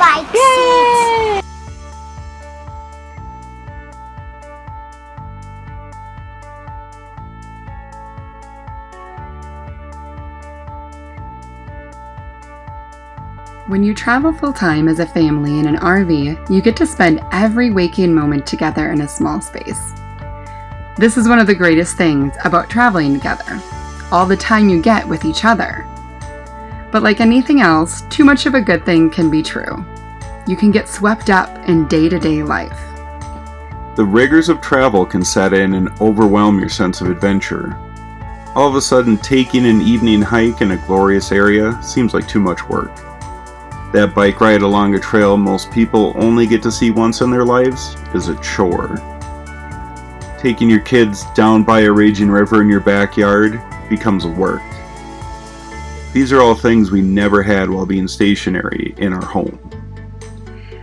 bike seat. When you travel full-time as a family in an RV, you get to spend every waking moment together in a small space. This is one of the greatest things about traveling together, all the time you get with each other. But like anything else, too much of a good thing can be true. You can get swept up in day-to-day life. The rigors of travel can set in and overwhelm your sense of adventure. All of a sudden, taking an evening hike in a glorious area seems like too much work. That bike ride along a trail most people only get to see once in their lives is a chore. Taking your kids down by a raging river in your backyard becomes work. These are all things we never had while being stationary in our home.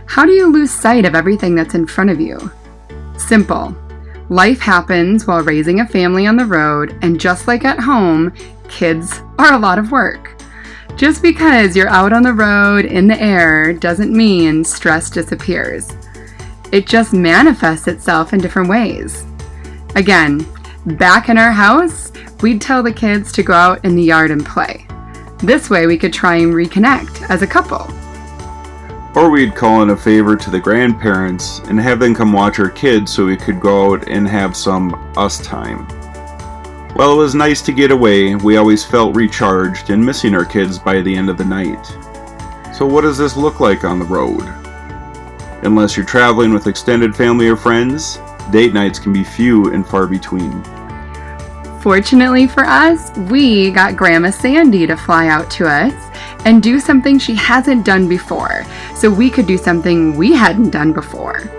How do you lose sight of everything that's in front of you? Simple. Life happens while raising a family on the road, and just like at home, kids are a lot of work. Just because you're out on the road in the air doesn't mean stress disappears. It just manifests itself in different ways. Again, back in our house, we'd tell the kids to go out in the yard and play. This way we could try and reconnect as a couple. Or we'd call in a favor to the grandparents and have them come watch our kids so we could go out and have some us time. While it was nice to get away, we always felt recharged and missing our kids by the end of the night. So what does this look like on the road? Unless you're traveling with extended family or friends, date nights can be few and far between. Fortunately for us, we got Grandma Sandy to fly out to us and do something she hasn't done before, so we could do something we hadn't done before.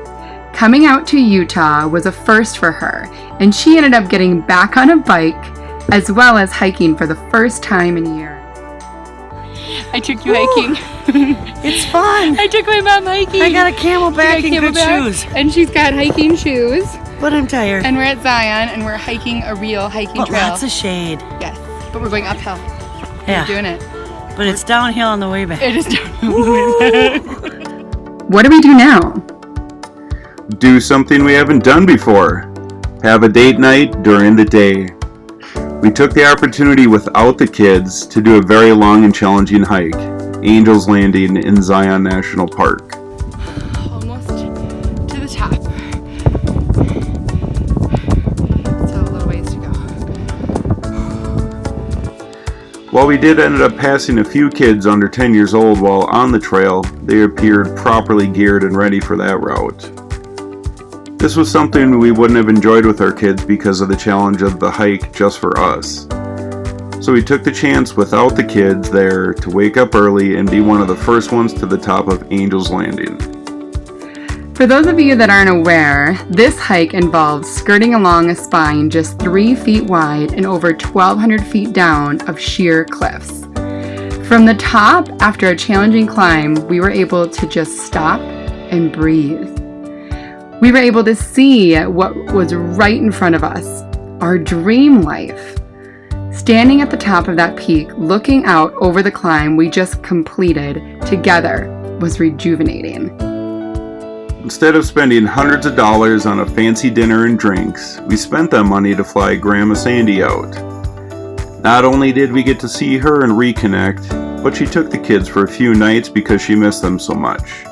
Coming out to Utah was a first for her, and she ended up getting back on a bike as well as hiking for the first time in years. I took you hiking. It's fun. I took my mom hiking. I got a camelback and good shoes. And she's got hiking shoes. But I'm tired. And we're at Zion, and we're hiking a real hiking trail. Lots of shade. Yes, but we're going uphill. Yeah. We're doing it. But it's downhill on the way back. It is downhill on the way back. What do we do now? Do something we haven't done before. Have a date night during the day. We took the opportunity without the kids to do a very long and challenging hike, Angel's Landing in Zion National Park. Almost to the top. Still a little ways to go. While we did end up passing a few kids under 10 years old while on the trail, they appeared properly geared and ready for that route. This was something we wouldn't have enjoyed with our kids because of the challenge of the hike just for us. So we took the chance without the kids there to wake up early and be one of the first ones to the top of Angel's Landing. For those of you that aren't aware, this hike involves skirting along a spine just 3 feet wide and over 1,200 feet down of sheer cliffs. From the top, after a challenging climb, we were able to just stop and breathe. We were able to see what was right in front of us, our dream life. Standing at the top of that peak, looking out over the climb we just completed together was rejuvenating. Instead of spending hundreds of dollars on a fancy dinner and drinks, we spent that money to fly Grandma Sandy out. Not only did we get to see her and reconnect, but she took the kids for a few nights because she missed them so much.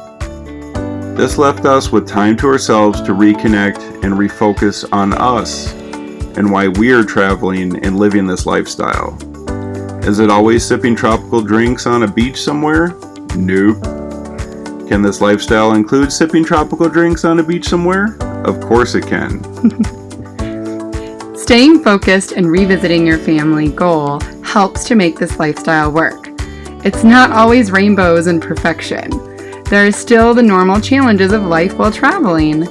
This left us with time to ourselves to reconnect and refocus on us and why we're traveling and living this lifestyle. Is it always sipping tropical drinks on a beach somewhere? Nope. Can this lifestyle include sipping tropical drinks on a beach somewhere? Of course it can. Staying focused and revisiting your family goal helps to make this lifestyle work. It's not always rainbows and perfection. There are still the normal challenges of life while traveling.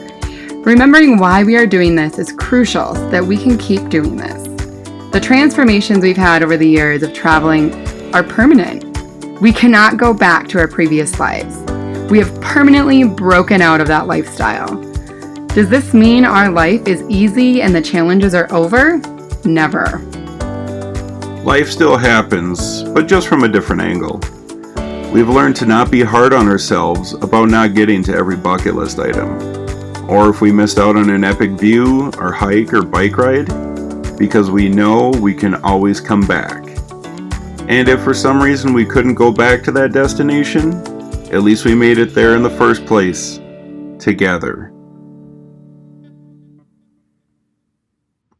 Remembering why we are doing this is crucial so that we can keep doing this. The transformations we've had over the years of traveling are permanent. We cannot go back to our previous lives. We have permanently broken out of that lifestyle. Does this mean our life is easy and the challenges are over? Never. Life still happens, but just from a different angle. We've learned to not be hard on ourselves about not getting to every bucket list item, or if we missed out on an epic view, or hike, or bike ride, because we know we can always come back. And if for some reason we couldn't go back to that destination, at least we made it there in the first place, together.